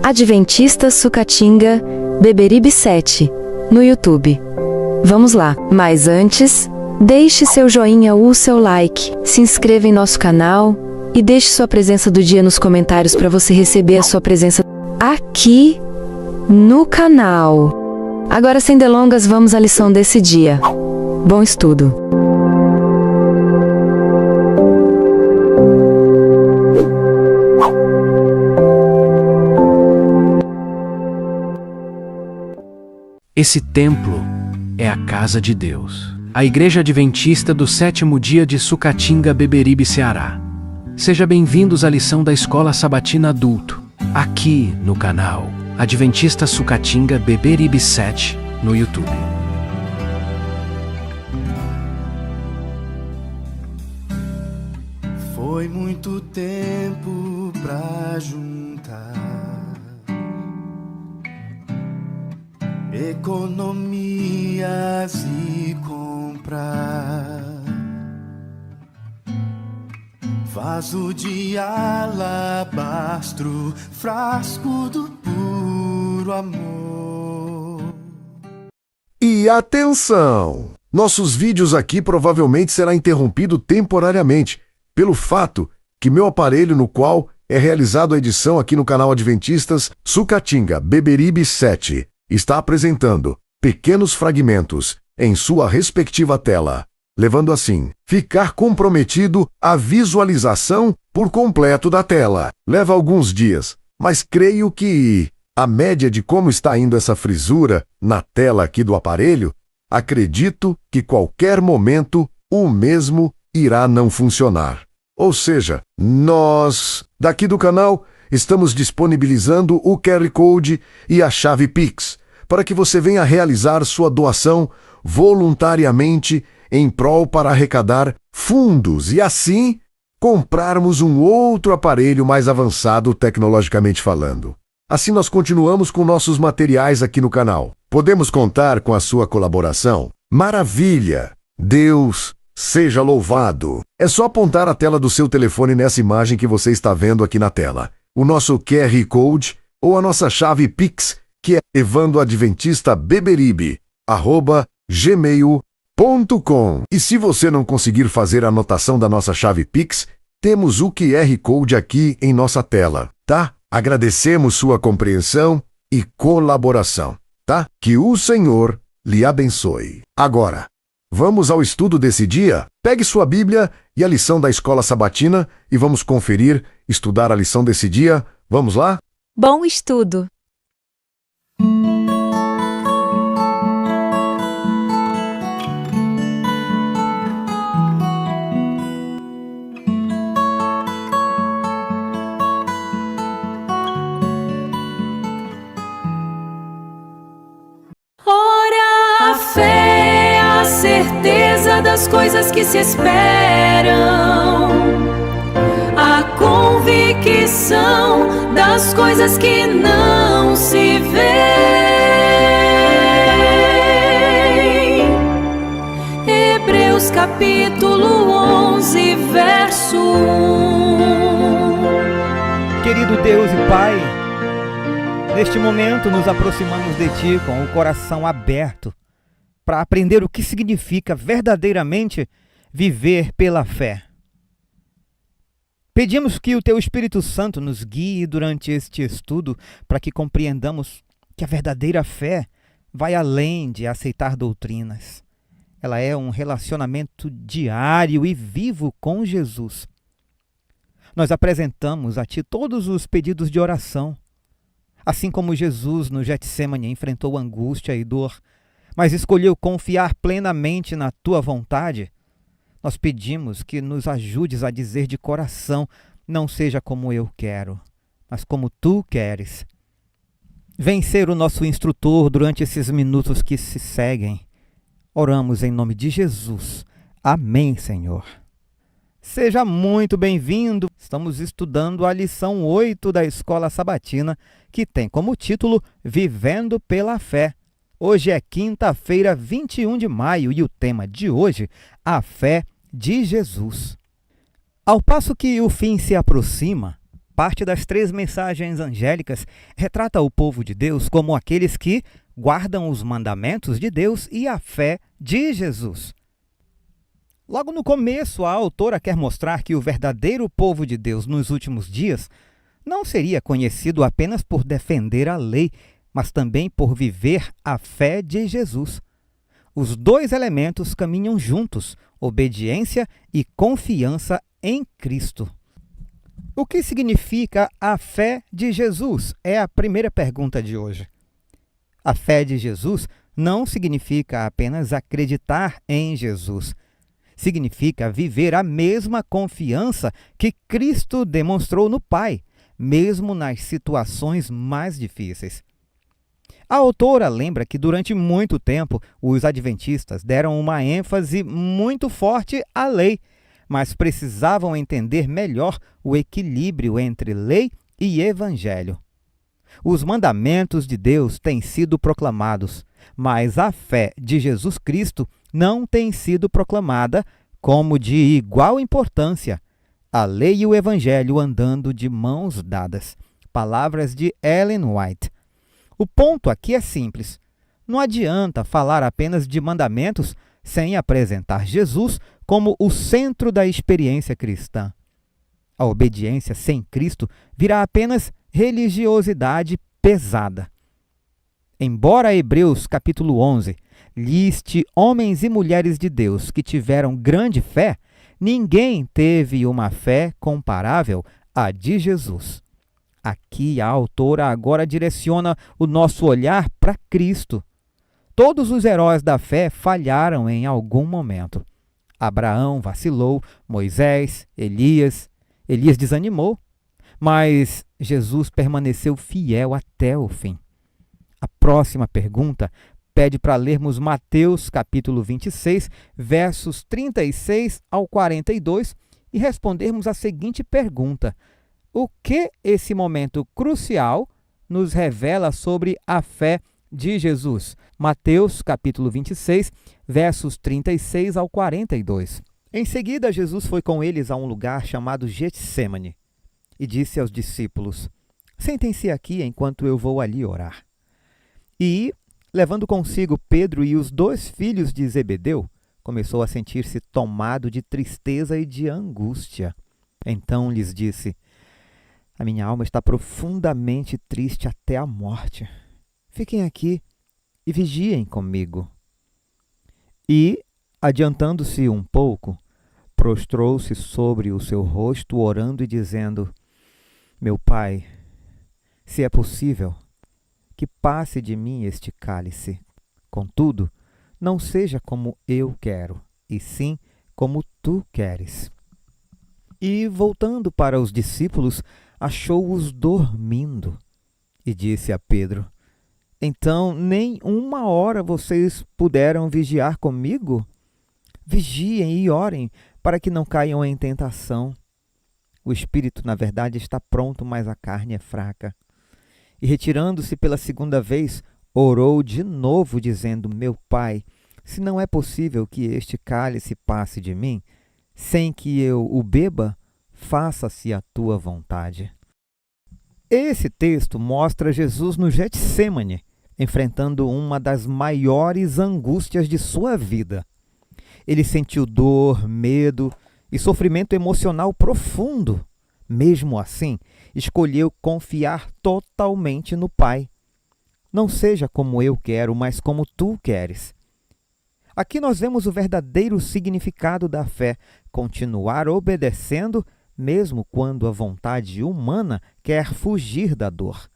Adventista Sucatinga, Beberibe 7, no YouTube. Vamos lá, mas antes, deixe seu joinha ou seu like, se inscreva em nosso canal e deixe sua presença do dia nos comentários para você receber a sua presença aqui no canal. Agora, sem delongas, vamos à lição desse dia. Bom estudo! Esse templo é a casa de Deus. A Igreja Adventista do Sétimo Dia de Sucatinga, Beberibe, Ceará. Seja bem-vindos à lição da Escola Sabatina Adulto, aqui no canal Adventista Sucatinga, Beberibe 7, no YouTube. Foi muito tempo pra juntar economias e comprar vaso de alabastro, frasco do puro amor. E atenção! Nossos vídeos aqui provavelmente será interrompido temporariamente pelo fato que meu aparelho no qual é realizado a edição aqui no canal Adventistas Sucatinga Beberibe 7 está apresentando pequenos fragmentos em sua respectiva tela, levando assim ficar comprometido a visualização por completo da tela. Leva alguns dias, mas creio que a média de como está indo essa frisura na tela aqui do aparelho, acredito que qualquer momento o mesmo irá não funcionar. Ou seja, nós, daqui do canal, estamos disponibilizando o QR Code e a chave Pix, para que você venha realizar sua doação voluntariamente em prol para arrecadar fundos e assim comprarmos um outro aparelho mais avançado tecnologicamente falando. Assim nós continuamos com nossos materiais aqui no canal. Podemos contar com a sua colaboração? Maravilha! Deus seja louvado! É só apontar a tela do seu telefone nessa imagem que você está vendo aqui na tela. O nosso QR Code ou a nossa chave Pix, que é evandoadventista@gmail.com. E se você não conseguir fazer a anotação da nossa chave Pix, temos o QR Code aqui em nossa tela, tá? Agradecemos sua compreensão e colaboração, tá? Que o Senhor lhe abençoe. Agora, vamos ao estudo desse dia? Pegue sua Bíblia e a lição da Escola Sabatina e vamos conferir, estudar a lição desse dia. Vamos lá? Bom estudo! Ora, a fé é a certeza das coisas que se esperam, a convicção das coisas que não se veem. Hebreus capítulo 11, verso 1. Querido Deus e Pai, neste momento nos aproximamos de Ti com o coração aberto para aprender o que significa verdadeiramente viver pela fé. Pedimos que o Teu Espírito Santo nos guie durante este estudo para que compreendamos que a verdadeira fé vai além de aceitar doutrinas. Ela é um relacionamento diário e vivo com Jesus. Nós apresentamos a Ti todos os pedidos de oração. Assim como Jesus no Getsêmani enfrentou angústia e dor, mas escolheu confiar plenamente na Tua vontade, nós pedimos que nos ajudes a dizer de coração, não seja como eu quero, mas como Tu queres. Vem ser o nosso instrutor durante esses minutos que se seguem. Oramos em nome de Jesus. Amém, Senhor. Seja muito bem-vindo. Estamos estudando a lição 8 da Escola Sabatina, que tem como título Vivendo pela Fé. Hoje é quinta-feira, 21 de maio, e o tema de hoje, a fé de Jesus. Ao passo que o fim se aproxima, parte das 3 mensagens angélicas retrata o povo de Deus como aqueles que guardam os mandamentos de Deus e a fé de Jesus. Logo no começo, a autora quer mostrar que o verdadeiro povo de Deus nos últimos dias não seria conhecido apenas por defender a lei, mas também por viver a fé de Jesus. Os 2 elementos caminham juntos, obediência e confiança em Cristo. O que significa a fé de Jesus? É a primeira pergunta de hoje. A fé de Jesus não significa apenas acreditar em Jesus. Significa viver a mesma confiança que Cristo demonstrou no Pai, mesmo nas situações mais difíceis. A autora lembra que durante muito tempo os adventistas deram uma ênfase muito forte à lei, mas precisavam entender melhor o equilíbrio entre lei e evangelho. Os mandamentos de Deus têm sido proclamados, mas a fé de Jesus Cristo não tem sido proclamada como de igual importância. A lei e o evangelho andando de mãos dadas. Palavras de Ellen White. O ponto aqui é simples. Não adianta falar apenas de mandamentos sem apresentar Jesus como o centro da experiência cristã. A obediência sem Cristo virá apenas religiosidade pesada. Embora Hebreus capítulo 11 liste homens e mulheres de Deus que tiveram grande fé, ninguém teve uma fé comparável à de Jesus. Aqui a autora agora direciona o nosso olhar para Cristo. Todos os heróis da fé falharam em algum momento. Abraão vacilou, Moisés, Elias desanimou, mas Jesus permaneceu fiel até o fim. A próxima pergunta pede para lermos Mateus capítulo 26, versos 36 ao 42 e respondermos a seguinte pergunta: o que esse momento crucial nos revela sobre a fé de Jesus? Mateus capítulo 26, versos 36 ao 42. Em seguida, Jesus foi com eles a um lugar chamado Getsêmani e disse aos discípulos: sentem-se aqui enquanto eu vou ali orar. E, levando consigo Pedro e os 2 filhos de Zebedeu, começou a sentir-se tomado de tristeza e de angústia. Então lhes disse: a minha alma está profundamente triste até a morte. Fiquem aqui e vigiem comigo. E, adiantando-se um pouco, prostrou-se sobre o seu rosto, orando e dizendo: meu Pai, se é possível, que passe de mim este cálice. Contudo, não seja como eu quero, e sim como tu queres. E, voltando para os discípulos, achou-os dormindo. E disse a Pedro: então, nem 1 hora vocês puderam vigiar comigo? Vigiem e orem, para que não caiam em tentação. O espírito, na verdade, está pronto, mas a carne é fraca. E, retirando-se pela 2ª vez, orou de novo, dizendo: meu Pai, se não é possível que este cálice passe de mim, sem que eu o beba, faça-se a tua vontade. Esse texto mostra Jesus no Getsêmani, enfrentando uma das maiores angústias de sua vida. Ele sentiu dor, medo e sofrimento emocional profundo. Mesmo assim, escolheu confiar totalmente no Pai. Não seja como eu quero, mas como tu queres. Aqui nós vemos o verdadeiro significado da fé: continuar obedecendo, mesmo quando a vontade humana quer fugir da dor.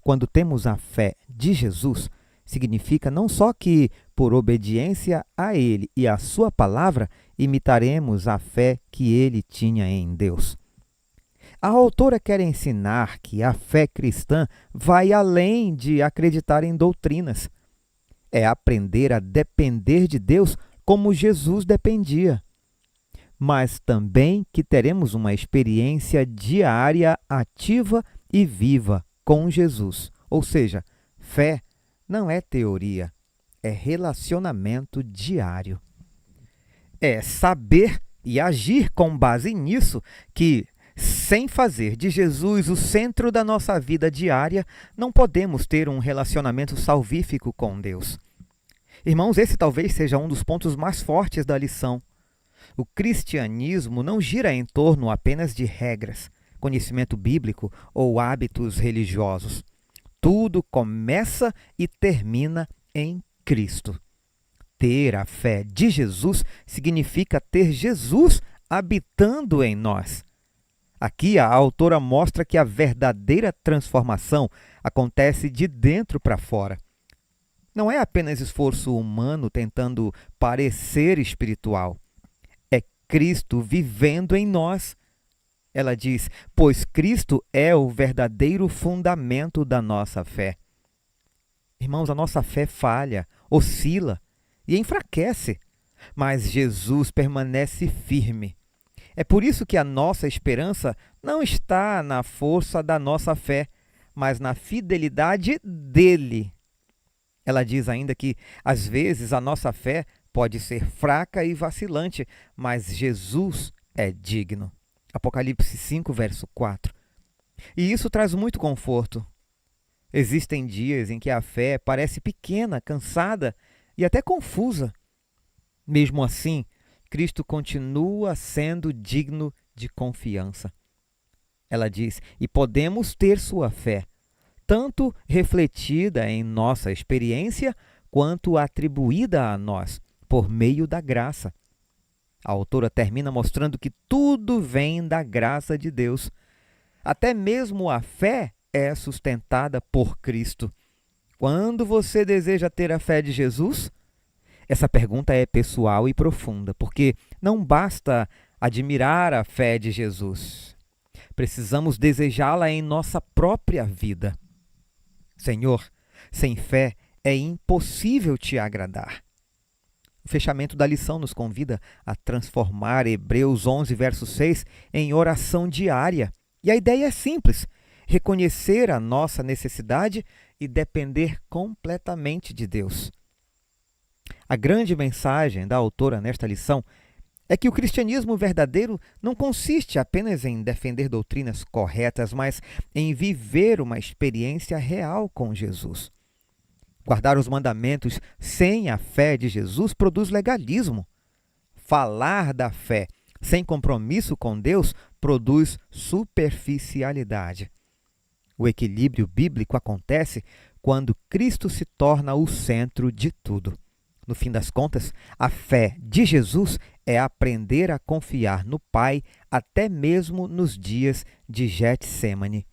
Quando temos a fé de Jesus, significa não só que, por obediência a Ele e à sua palavra, imitaremos a fé que Ele tinha em Deus. A autora quer ensinar que a fé cristã vai além de acreditar em doutrinas. É aprender a depender de Deus como Jesus dependia. Mas também que teremos uma experiência diária, ativa e viva com Jesus. Ou seja, fé não é teoria, é relacionamento diário. É saber e agir com base nisso que, Sem fazer de Jesus o centro da nossa vida diária, não podemos ter um relacionamento salvífico com Deus. Irmãos, esse talvez seja um dos pontos mais fortes da lição. O cristianismo não gira em torno apenas de regras, conhecimento bíblico ou hábitos religiosos. Tudo começa e termina em Cristo. Ter a fé de Jesus significa ter Jesus habitando em nós. Aqui a autora mostra que a verdadeira transformação acontece de dentro para fora. Não é apenas esforço humano tentando parecer espiritual. É Cristo vivendo em nós. Ela diz, pois Cristo é o verdadeiro fundamento da nossa fé. Irmãos, a nossa fé falha, oscila e enfraquece, mas Jesus permanece firme. É por isso que a nossa esperança não está na força da nossa fé, mas na fidelidade dele. Ela diz ainda que, às vezes, a nossa fé pode ser fraca e vacilante, mas Jesus é digno. Apocalipse 5, verso 4. E isso traz muito conforto. Existem dias em que a fé parece pequena, cansada e até confusa. Mesmo assim, Cristo continua sendo digno de confiança. Ela diz, e podemos ter sua fé, tanto refletida em nossa experiência, quanto atribuída a nós, por meio da graça. A autora termina mostrando que tudo vem da graça de Deus. Até mesmo a fé é sustentada por Cristo. Quando você deseja ter a fé de Jesus? Essa pergunta é pessoal e profunda, porque não basta admirar a fé de Jesus. Precisamos desejá-la em nossa própria vida. Senhor, sem fé é impossível te agradar. O fechamento da lição nos convida a transformar Hebreus 11, verso 6, em oração diária. E a ideia é simples: reconhecer a nossa necessidade e depender completamente de Deus. A grande mensagem da autora nesta lição é que o cristianismo verdadeiro não consiste apenas em defender doutrinas corretas, mas em viver uma experiência real com Jesus. Guardar os mandamentos sem a fé de Jesus produz legalismo. Falar da fé sem compromisso com Deus produz superficialidade. O equilíbrio bíblico acontece quando Cristo se torna o centro de tudo. No fim das contas, a fé de Jesus é aprender a confiar no Pai até mesmo nos dias de Getsêmani.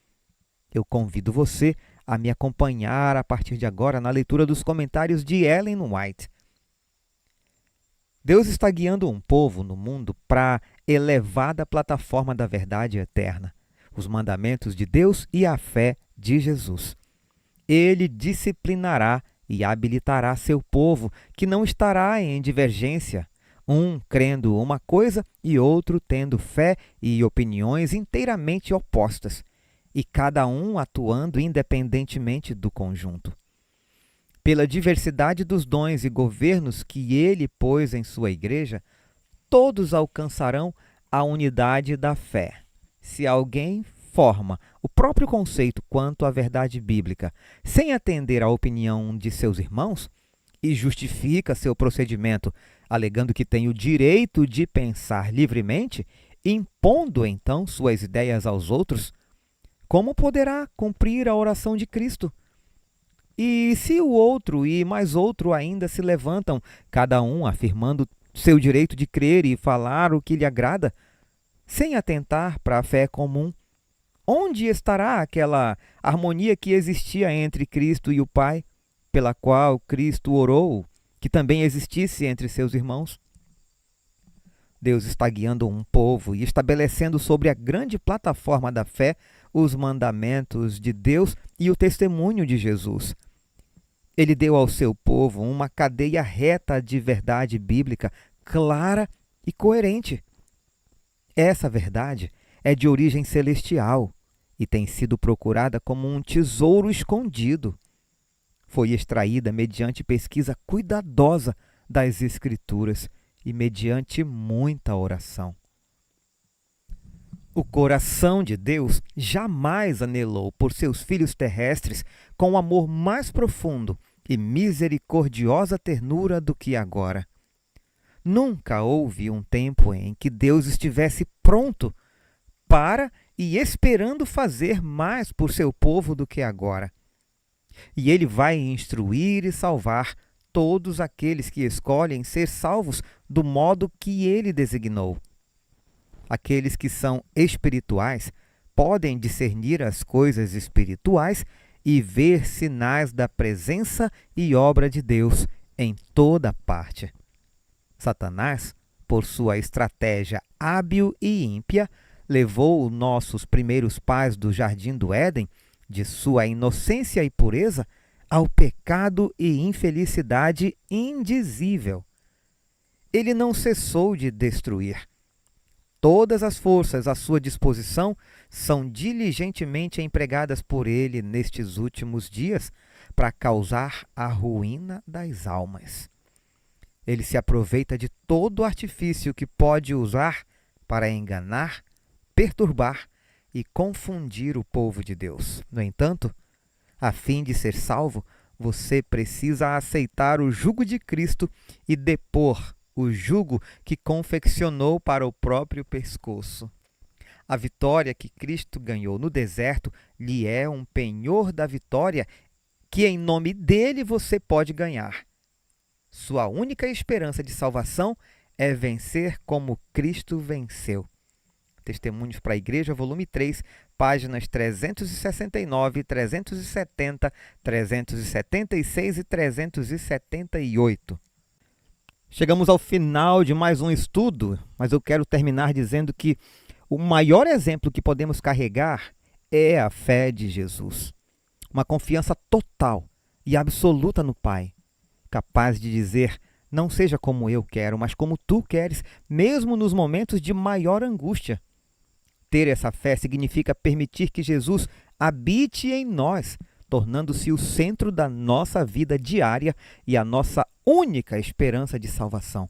Eu convido você a me acompanhar a partir de agora na leitura dos comentários de Ellen White. Deus está guiando um povo no mundo para a elevada plataforma da verdade eterna, os mandamentos de Deus e a fé de Jesus. Ele disciplinará e habilitará seu povo, que não estará em divergência, um crendo uma coisa e outro tendo fé e opiniões inteiramente opostas, e cada um atuando independentemente do conjunto. Pela diversidade dos dons e governos que ele pôs em sua igreja, todos alcançarão a unidade da fé. Se alguém forma o próprio conceito quanto à verdade bíblica, sem atender à opinião de seus irmãos, e justifica seu procedimento, alegando que tem o direito de pensar livremente, impondo então suas ideias aos outros, como poderá cumprir a oração de Cristo? E se o outro e mais outro ainda se levantam, cada um afirmando seu direito de crer e falar o que lhe agrada, sem atentar para a fé comum, onde estará aquela harmonia que existia entre Cristo e o Pai, pela qual Cristo orou, que também existisse entre seus irmãos? Deus está guiando um povo e estabelecendo sobre a grande plataforma da fé os mandamentos de Deus e o testemunho de Jesus. Ele deu ao seu povo uma cadeia reta de verdade bíblica, clara e coerente. Essa verdade é de origem celestial e tem sido procurada como um tesouro escondido. Foi extraída mediante pesquisa cuidadosa das Escrituras e mediante muita oração. O coração de Deus jamais anelou por seus filhos terrestres com um amor mais profundo e misericordiosa ternura do que agora. Nunca houve um tempo em que Deus estivesse pronto para e esperando fazer mais por seu povo do que agora. E Ele vai instruir e salvar todos aqueles que escolhem ser salvos do modo que Ele designou. Aqueles que são espirituais podem discernir as coisas espirituais e ver sinais da presença e obra de Deus em toda parte. Satanás, por sua estratégia hábil e ímpia, levou nossos primeiros pais do jardim do Éden, de sua inocência e pureza, ao pecado e infelicidade indizível. Ele não cessou de destruir. Todas as forças à sua disposição são diligentemente empregadas por ele nestes últimos dias para causar a ruína das almas. Ele se aproveita de todo artifício que pode usar para enganar, perturbar e confundir o povo de Deus. No entanto, a fim de ser salvo, você precisa aceitar o jugo de Cristo e depor o jugo que confeccionou para o próprio pescoço. A vitória que Cristo ganhou no deserto lhe é um penhor da vitória que em nome dele você pode ganhar. Sua única esperança de salvação é vencer como Cristo venceu. Testemunhos para a Igreja, volume 3, páginas 369, 370, 376 e 378. Chegamos ao final de mais um estudo, mas eu quero terminar dizendo que o maior exemplo que podemos carregar é a fé de Jesus. Uma confiança total e absoluta no Pai, capaz de dizer: não seja como eu quero, mas como tu queres, mesmo nos momentos de maior angústia. Ter essa fé significa permitir que Jesus habite em nós, tornando-se o centro da nossa vida diária e a nossa única esperança de salvação.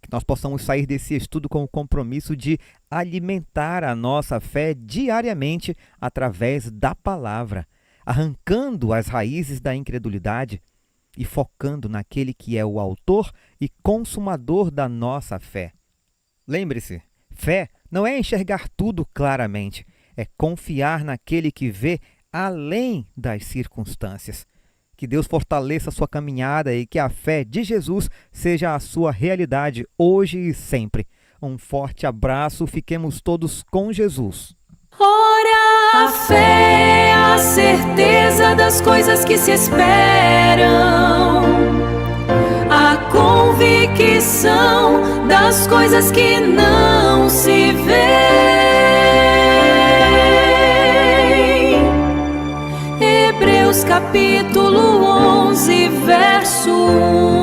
Que nós possamos sair desse estudo com o compromisso de alimentar a nossa fé diariamente através da palavra, arrancando as raízes da incredulidade e focando naquele que é o autor e consumador da nossa fé. Lembre-se, fé não é enxergar tudo claramente, é confiar naquele que vê além das circunstâncias. Que Deus fortaleça a sua caminhada e que a fé de Jesus seja a sua realidade hoje e sempre. Um forte abraço, fiquemos todos com Jesus. Ora, a fé é a certeza das coisas que se esperam, a convicção das coisas que não se veem. Hebreus capítulo 11, verso 1.